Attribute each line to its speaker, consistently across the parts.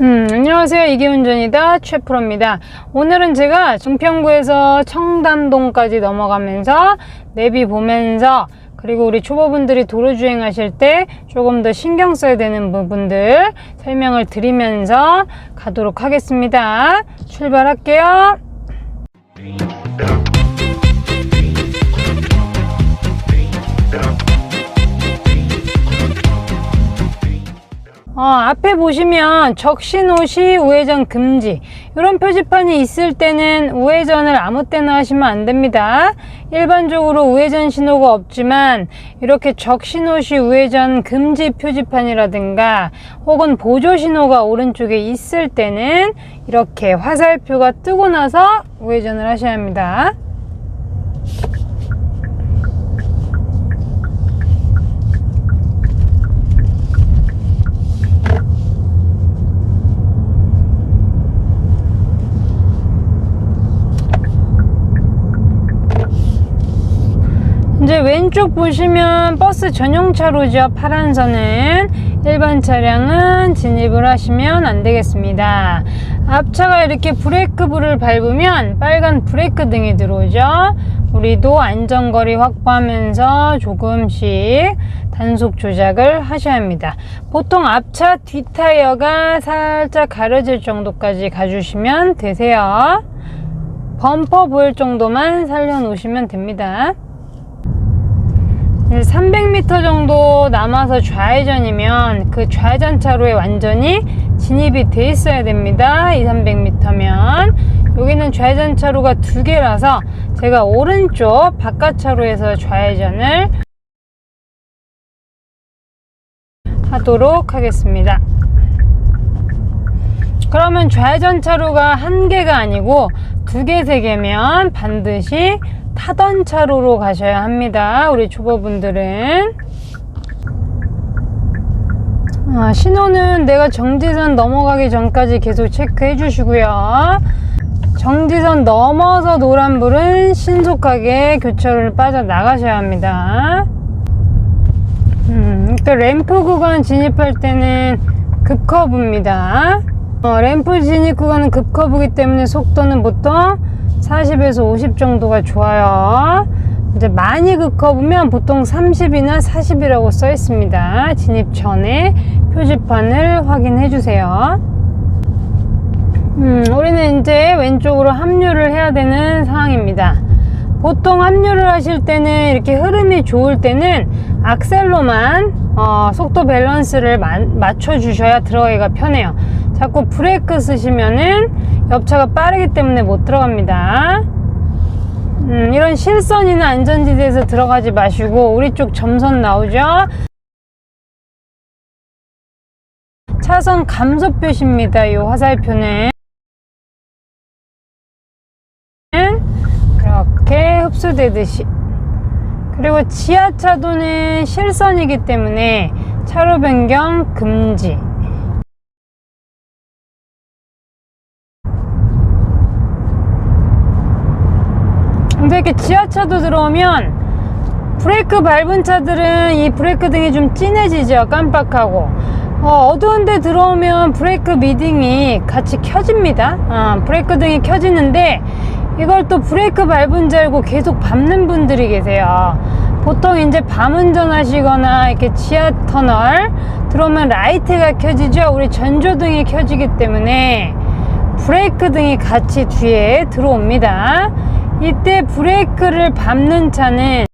Speaker 1: 안녕하세요. 이기운전이다 최프로입니다. 오늘은 제가 증평구에서 청담동까지 넘어가면서 내비 보면서, 그리고 우리 초보분들이 도로주행 하실 때 조금 더 신경 써야 되는 부분들 설명을 드리면서 가도록 하겠습니다. 출발할게요. 앞에 보시면 적신호 시 우회전 금지, 이런 표지판이 있을 때는 우회전을 아무 때나 하시면 안 됩니다. 일반적으로 우회전 신호가 없지만 이렇게 적신호 시 우회전 금지 표지판이라든가 혹은 보조 신호가 오른쪽에 있을 때는 이렇게 화살표가 뜨고 나서 우회전을 하셔야 합니다. 이제 왼쪽 보시면 버스 전용 차로죠. 파란 선은. 일반 차량은 진입을 하시면 안 되겠습니다. 앞차가 이렇게 브레이크 불을 밟으면 빨간 브레이크 등이 들어오죠. 우리도 안전거리 확보하면서 조금씩 단속 조작을 하셔야 합니다. 보통 앞차 뒷타이어가 살짝 가려질 정도까지 가주시면 되세요. 범퍼 보일 정도만 살려 놓으시면 됩니다. 300m 정도 남아서 좌회전이면 그 좌회전 차로에 완전히 진입이 돼 있어야 됩니다. 200~300m면 여기는 좌회전 차로가 두 개라서 제가 오른쪽 바깥 차로에서 좌회전을 하도록 하겠습니다. 그러면 좌회전 차로가 한 개가 아니고 두 개, 세 개면 반드시 타던 차로로 가셔야 합니다. 우리 초보분들은. 신호는 내가 정지선 넘어가기 전까지 계속 체크해 주시고요. 정지선 넘어서 노란불은 신속하게 교차로를 빠져나가셔야 합니다. 그러니까 램프 구간 진입할 때는 급커브입니다. 램프 진입 구간은 급커브이기 때문에 속도는 보통 40에서 50 정도가 좋아요. 이제 많이 급커브면 보통 30이나 40이라고 써 있습니다. 진입 전에 표지판을 확인해 주세요. 우리는 이제 왼쪽으로 합류를 해야 되는 상황입니다. 보통 합류를 하실 때는 이렇게 흐름이 좋을 때는 악셀로만 속도 밸런스를 맞춰 주셔야 들어가기가 편해요. 자꾸 브레이크 쓰시면은 옆차가 빠르기 때문에 못 들어갑니다. 이런 실선이나 안전지대에서 들어가지 마시고, 우리 쪽 점선 나오죠? 차선 감소 표시입니다. 이 화살표는 이렇게 흡수되듯이. 그리고 지하차도는 실선이기 때문에 차로 변경 금지. 근데 이렇게 지하차도 들어오면 브레이크 밟은 차들은 이 브레이크 등이 좀 진해지죠. 깜빡하고. 어두운 데 들어오면 브레이크 미딩이 같이 켜집니다. 브레이크 등이 켜지는데 이걸 또 브레이크 밟은 줄 알고 계속 밟는 분들이 계세요. 보통 이제 밤 운전하시거나 이렇게 지하 터널 들어오면 라이트가 켜지죠. 우리 전조등이 켜지기 때문에 브레이크 등이 같이 뒤에 들어옵니다. 이때 브레이크를 밟는 차는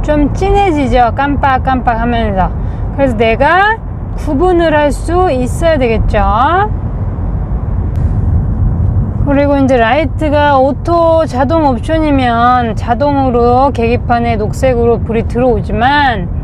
Speaker 1: 좀 진해지죠. 깜빡깜빡 하면서. 그래서 내가 구분을 할 수 있어야 되겠죠. 그리고 이제 라이트가 오토 자동 옵션이면 자동으로 계기판에 녹색으로 불이 들어오지만,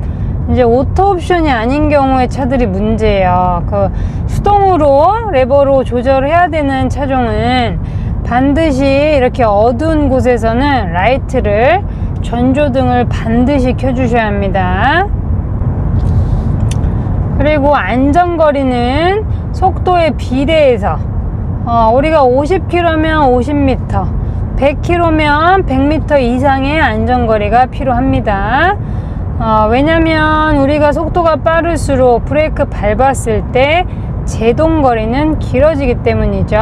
Speaker 1: 이제 오토 옵션이 아닌 경우에 차들이 문제예요. 그 수동으로 레버로 조절을 해야 되는 차종은 반드시 이렇게 어두운 곳에서는 라이트를, 전조등을 반드시 켜주셔야 합니다. 그리고 안전거리는 속도에 비례해서 우리가 50km면 50m, 100km면 100m 이상의 안전거리가 필요합니다. 왜냐면 우리가 속도가 빠를수록 브레이크 밟았을 때 제동거리는 길어지기 때문이죠.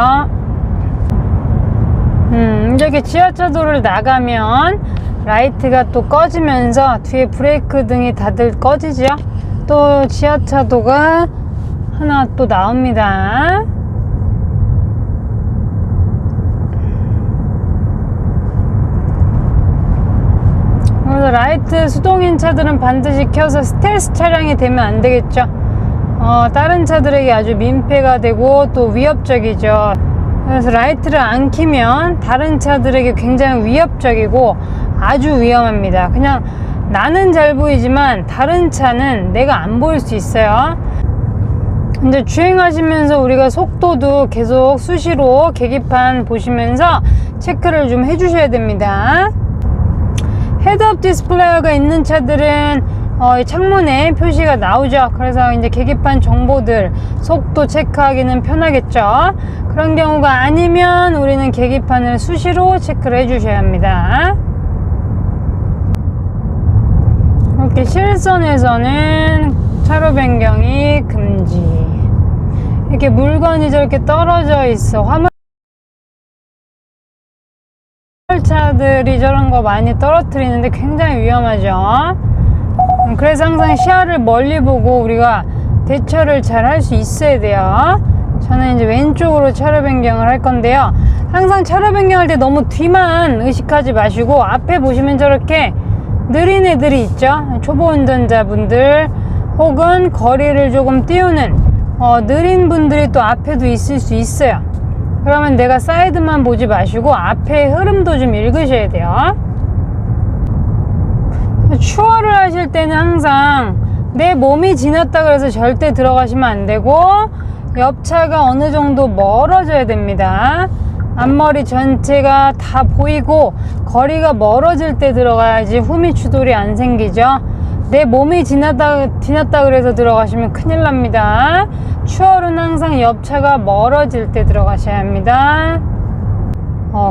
Speaker 1: 이렇게 지하차도를 나가면 라이트가 또 꺼지면서 뒤에 브레이크 등이 다들 꺼지죠. 또 지하차도가 하나 또 나옵니다. 그래서 라이트 수동인 차들은 반드시 켜서 스텔스 차량이 되면 안 되겠죠. 다른 차들에게 아주 민폐가 되고 또 위협적이죠. 그래서 라이트를 안 켜면 다른 차들에게 굉장히 위협적이고 아주 위험합니다. 그냥 나는 잘 보이지만 다른 차는 내가 안 보일 수 있어요. 이제 주행하시면서 우리가 속도도 계속 수시로 계기판 보시면서 체크를 좀 해주셔야 됩니다. 헤드업 디스플레이어가 있는 차들은 창문에 표시가 나오죠. 그래서 이제 계기판 정보들 속도 체크하기는 편하겠죠. 그런 경우가 아니면 우리는 계기판을 수시로 체크를 해주셔야 합니다. 이렇게 실선에서는 차로 변경이 금지. 이렇게 물건이 저렇게 떨어져 있어. 화물차들이 저런 거 많이 떨어뜨리는데 굉장히 위험하죠. 그래서 항상 시야를 멀리 보고 우리가 대처를 잘 할 수 있어야 돼요. 저는 이제 왼쪽으로 차로 변경을 할 건데요. 항상 차로 변경할 때 너무 뒤만 의식하지 마시고 앞에 보시면 저렇게 느린 애들이 있죠. 초보 운전자분들 혹은 거리를 조금 띄우는 느린 분들이 또 앞에도 있을 수 있어요. 그러면 내가 사이드만 보지 마시고 앞에 흐름도 좀 읽으셔야 돼요. 추월을 하실 때는 항상 내 몸이 지났다 그래서 절대 들어가시면 안 되고 옆차가 어느 정도 멀어져야 됩니다. 앞머리 전체가 다 보이고 거리가 멀어질 때 들어가야지 후미 추돌이 안 생기죠. 내 몸이 지났다 그래서 들어가시면 큰일 납니다. 추월은 항상 옆차가 멀어질 때 들어가셔야 합니다.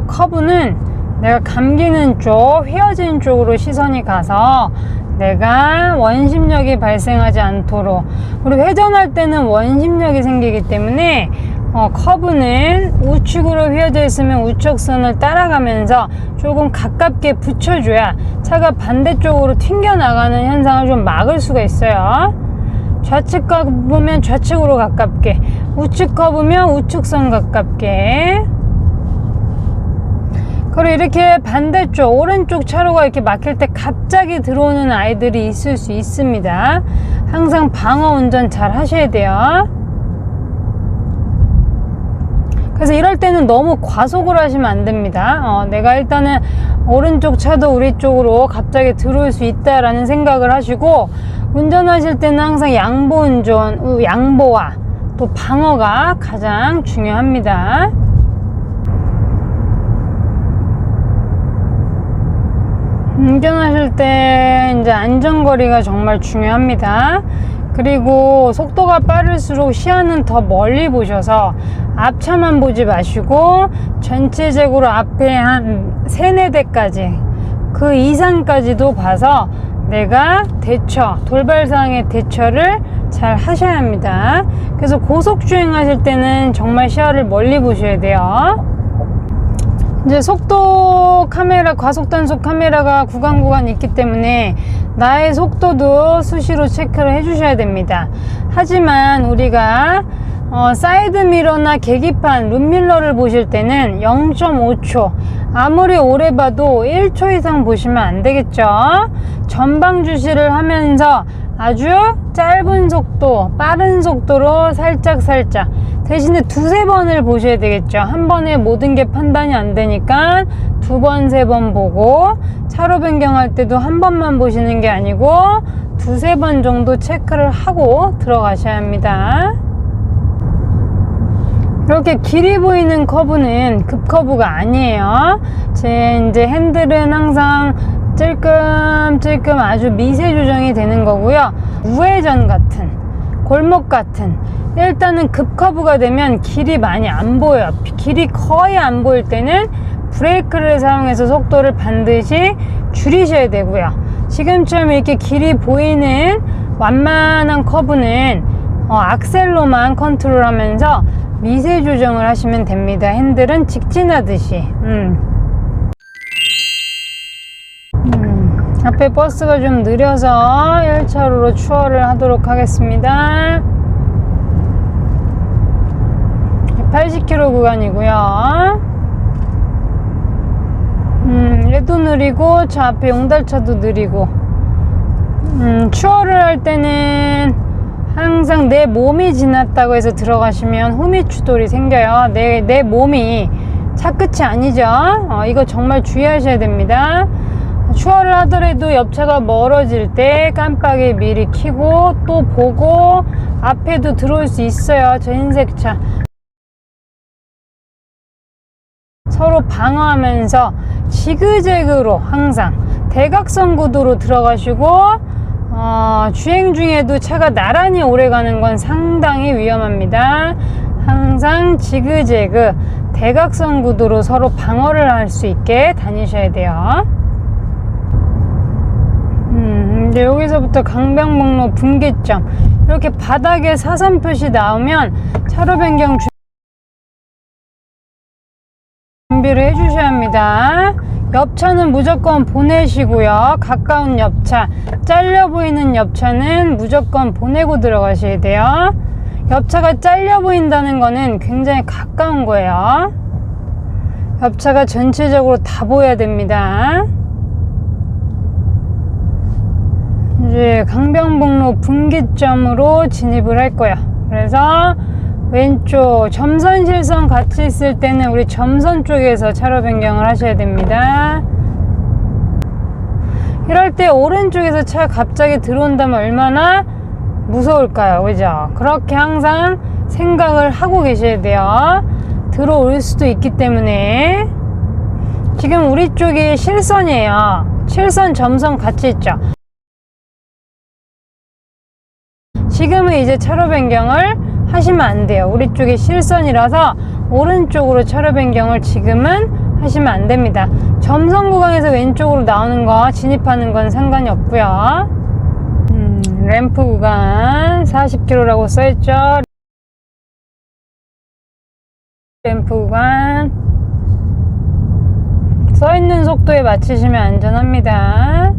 Speaker 1: 커브는 내가 감기는 쪽, 휘어진 쪽으로 시선이 가서 내가 원심력이 발생하지 않도록, 우리 회전할 때는 원심력이 생기기 때문에 커브는 우측으로 휘어져 있으면 우측선을 따라가면서 조금 가깝게 붙여줘야 차가 반대쪽으로 튕겨나가는 현상을 좀 막을 수가 있어요. 좌측 커브면 좌측으로 가깝게, 우측 커브면 우측선 가깝게. 그리고 이렇게 반대쪽 오른쪽 차로가 이렇게 막힐 때 갑자기 들어오는 아이들이 있을 수 있습니다. 항상 방어 운전 잘 하셔야 돼요. 그래서 이럴 때는 너무 과속을 하시면 안 됩니다. 내가 일단은 오른쪽 차도 우리 쪽으로 갑자기 들어올 수 있다라는 생각을 하시고 운전하실 때는 항상 양보 운전, 양보와 또 방어가 가장 중요합니다. 운전하실 때 이제 안전거리가 정말 중요합니다. 그리고 속도가 빠를수록 시야는 더 멀리 보셔서 앞차만 보지 마시고 전체적으로 앞에 한 3-4대까지 그 이상까지도 봐서 내가 돌발사항의 대처를 잘 하셔야 합니다. 그래서 고속주행 하실 때는 정말 시야를 멀리 보셔야 돼요. 이제 속도 카메라, 과속 단속 카메라가 구간 있기 때문에 나의 속도도 수시로 체크를 해주셔야 됩니다. 하지만 우리가 사이드 미러나 계기판, 룸밀러를 보실 때는 0.5초, 아무리 오래 봐도 1초 이상 보시면 안 되겠죠. 전방 주시를 하면서 아주 짧은 속도, 빠른 속도로 살짝 대신에 2-3번을 보셔야 되겠죠. 한 번에 모든 게 판단이 안 되니까 2번, 3번 보고, 차로 변경할 때도 한 번만 보시는 게 아니고 2-3번 정도 체크를 하고 들어가셔야 합니다. 이렇게 길이 보이는 커브는 급커브가 아니에요. 이제 핸들은 항상 찔끔찔끔 아주 미세 조정이 되는 거고요. 우회전 같은, 골목 같은, 일단은 급커브가 되면 길이 많이 안 보여요. 길이 거의 안 보일 때는 브레이크를 사용해서 속도를 반드시 줄이셔야 되고요. 지금처럼 이렇게 길이 보이는 완만한 커브는 악셀로만 컨트롤 하면서 미세 조정을 하시면 됩니다. 핸들은 직진하듯이. 앞에 버스가 좀 느려서 1차로로 추월을 하도록 하겠습니다. 80km 구간이고요. 얘도 느리고 저 앞에 용달차도 느리고. 추월을 할 때는 항상 내 몸이 지났다고 해서 들어가시면 후미추돌이 생겨요. 내 몸이 차 끝이 아니죠. 이거 정말 주의하셔야 됩니다. 추월을 하더라도 옆차가 멀어질 때 깜빡이 미리 켜고 또 보고 앞에도 들어올 수 있어요. 저 흰색 차 서로 방어하면서 지그재그로 항상 대각선 구도로 들어가시고 주행 중에도 차가 나란히 오래 가는 건 상당히 위험합니다. 항상 지그재그 대각선 구도로 서로 방어를 할 수 있게 다니셔야 돼요. 이제 여기서부터 강변북로 분기점, 이렇게 바닥에 사선 표시 나오면 차로 변경 준비를 해 주셔야 합니다. 옆차는 무조건 보내시고요. 가까운 옆차, 잘려 보이는 옆차는 무조건 보내고 들어가셔야 돼요. 옆차가 잘려 보인다는 거는 굉장히 가까운 거예요. 옆차가 전체적으로 다 보여야 됩니다. 이제 강변북로 분기점으로 진입을 할 거예요. 그래서 왼쪽 점선 실선 같이 있을 때는 우리 점선 쪽에서 차로 변경을 하셔야 됩니다. 이럴 때 오른쪽에서 차가 갑자기 들어온다면 얼마나 무서울까요? 그죠? 그렇게 항상 생각을 하고 계셔야 돼요. 들어올 수도 있기 때문에. 지금 우리 쪽이 실선이에요. 실선 점선 같이 있죠. 지금은 이제 차로 변경을 하시면 안 돼요. 우리 쪽이 실선이라서 오른쪽으로 차로 변경을 지금은 하시면 안 됩니다. 점선 구간에서 왼쪽으로 나오는 거 진입하는 건 상관이 없고요. 램프 구간 40km라고 써있죠. 램프 구간 써있는 속도에 맞추시면 안전합니다.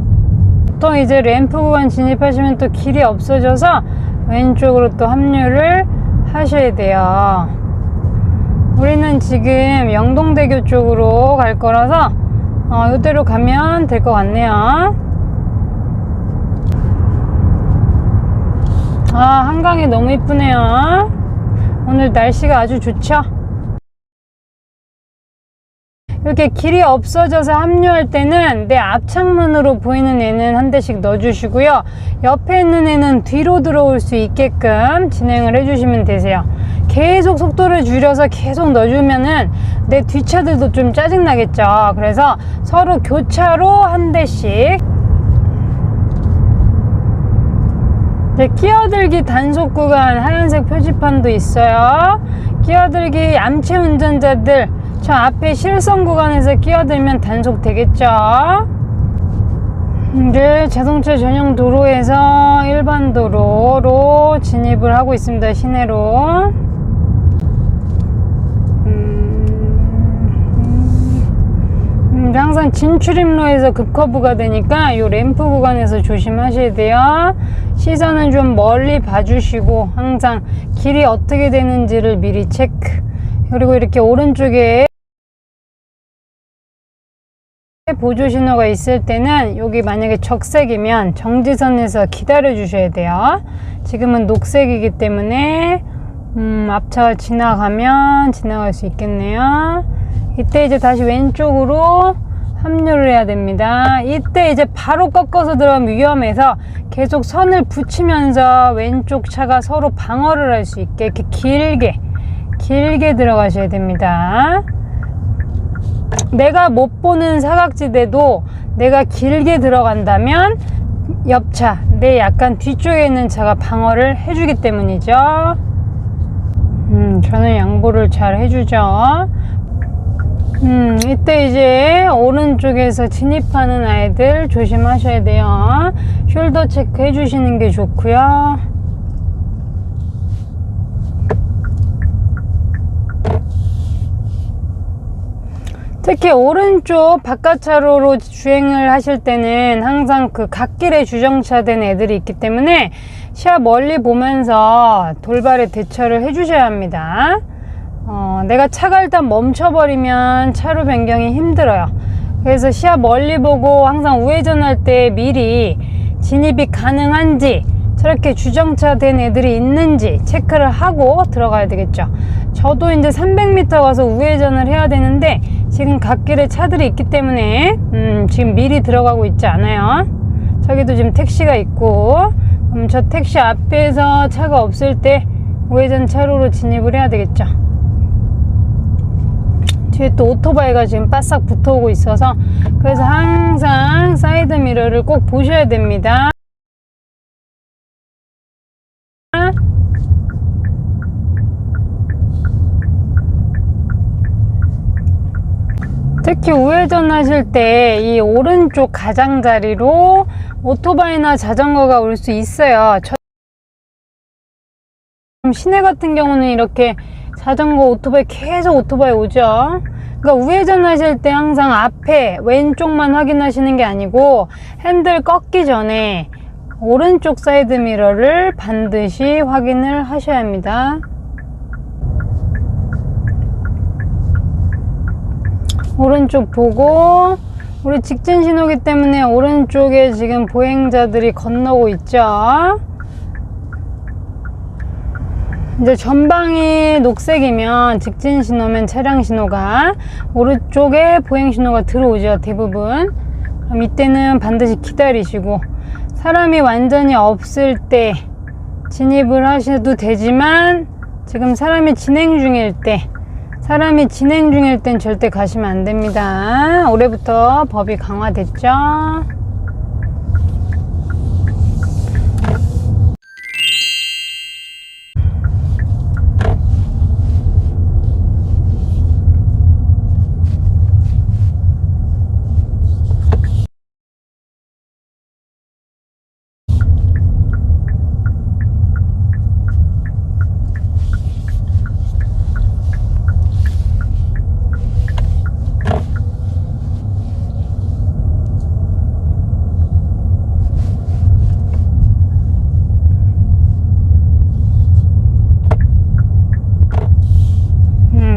Speaker 1: 보통 이제 램프 구간 진입하시면 또 길이 없어져서 왼쪽으로 또 합류를 하셔야 돼요. 우리는 지금 영동대교 쪽으로 갈 거라서 이대로 가면 될 것 같네요. 한강이 너무 이쁘네요. 오늘 날씨가 아주 좋죠. 이렇게 길이 없어져서 합류할 때는 내 앞창문으로 보이는 애는 한 대씩 넣어주시고요. 옆에 있는 애는 뒤로 들어올 수 있게끔 진행을 해주시면 되세요. 계속 속도를 줄여서 계속 넣어주면은 내 뒷차들도 좀 짜증나겠죠. 그래서 서로 교차로 한 대씩. 끼어들기 단속 구간 하얀색 표지판도 있어요. 끼어들기 얌체 운전자들 저 앞에 실선 구간에서 끼어들면 단속 되겠죠. 이제 자동차 전용 도로에서 일반 도로로 진입을 하고 있습니다. 시내로. 항상 진출입로에서 급커브가 되니까 이 램프 구간에서 조심하셔야 돼요. 시선은 좀 멀리 봐주시고 항상 길이 어떻게 되는지를 미리 체크. 그리고 이렇게 오른쪽에 보조 신호가 있을 때는 여기 만약에 적색이면 정지선에서 기다려 주셔야 돼요. 지금은 녹색이기 때문에 앞차가 지나가면 지나갈 수 있겠네요. 이때 이제 다시 왼쪽으로 합류를 해야 됩니다. 이때 이제 바로 꺾어서 들어가면 위험해서 계속 선을 붙이면서 왼쪽 차가 서로 방어를 할 수 있게 이렇게 길게 들어가셔야 됩니다. 내가 못 보는 사각지대도 내가 길게 들어간다면 옆차, 내 약간 뒤쪽에 있는 차가 방어를 해주기 때문이죠. 저는 양보를 잘 해주죠. 이때 이제 오른쪽에서 진입하는 아이들 조심하셔야 돼요. 숄더 체크 해주시는 게 좋고요. 특히 오른쪽 바깥차로로 주행을 하실 때는 항상 그 갓길에 주정차된 애들이 있기 때문에 시야 멀리 보면서 돌발에 대처를 해주셔야 합니다. 내가 차가 일단 멈춰버리면 차로 변경이 힘들어요. 그래서 시야 멀리 보고 항상 우회전할 때 미리 진입이 가능한지, 저렇게 주정차된 애들이 있는지 체크를 하고 들어가야 되겠죠. 저도 이제 300m 가서 우회전을 해야 되는데 지금 갓길에 차들이 있기 때문에 지금 미리 들어가고 있지 않아요. 저기도 지금 택시가 있고, 저 택시 앞에서 차가 없을 때 우회전 차로로 진입을 해야 되겠죠. 뒤에 또 오토바이가 지금 바싹 붙어오고 있어서, 그래서 항상 사이드 미러를 꼭 보셔야 됩니다. 특히 우회전 하실 때 이 오른쪽 가장자리로 오토바이나 자전거가 올 수 있어요. 시내 같은 경우는 이렇게 자전거, 오토바이 계속 오토바이 오죠. 그러니까 우회전 하실 때 항상 앞에 왼쪽만 확인하시는 게 아니고 핸들 꺾기 전에 오른쪽 사이드 미러를 반드시 확인을 하셔야 합니다. 오른쪽 보고, 우리 직진 신호기 때문에 오른쪽에 지금 보행자들이 건너고 있죠. 이제 전방이 녹색이면 직진 신호면 차량 신호가, 오른쪽에 보행 신호가 들어오죠, 대부분. 그럼 이때는 반드시 기다리시고, 사람이 완전히 없을 때 진입을 하셔도 되지만 지금 사람이 진행 중일 땐 절대 가시면 안 됩니다. 올해부터 법이 강화됐죠.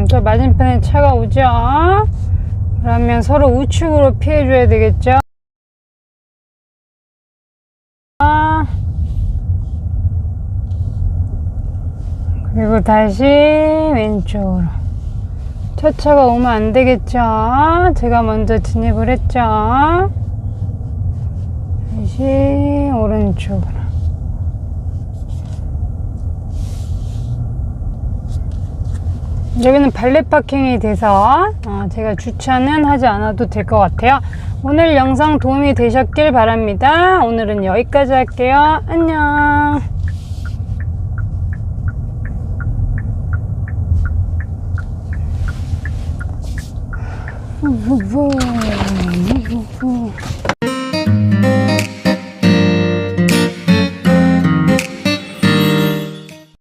Speaker 1: 저 맞은편에 차가 오죠. 그러면 서로 우측으로 피해줘야 되겠죠. 그리고 다시 왼쪽으로. 첫 차가 오면 안 되겠죠. 제가 먼저 진입을 했죠. 다시 오른쪽으로. 여기는 발렛 파킹이 돼서 제가 주차는 하지 않아도 될 것 같아요. 오늘 영상 도움이 되셨길 바랍니다. 오늘은 여기까지 할게요. 안녕.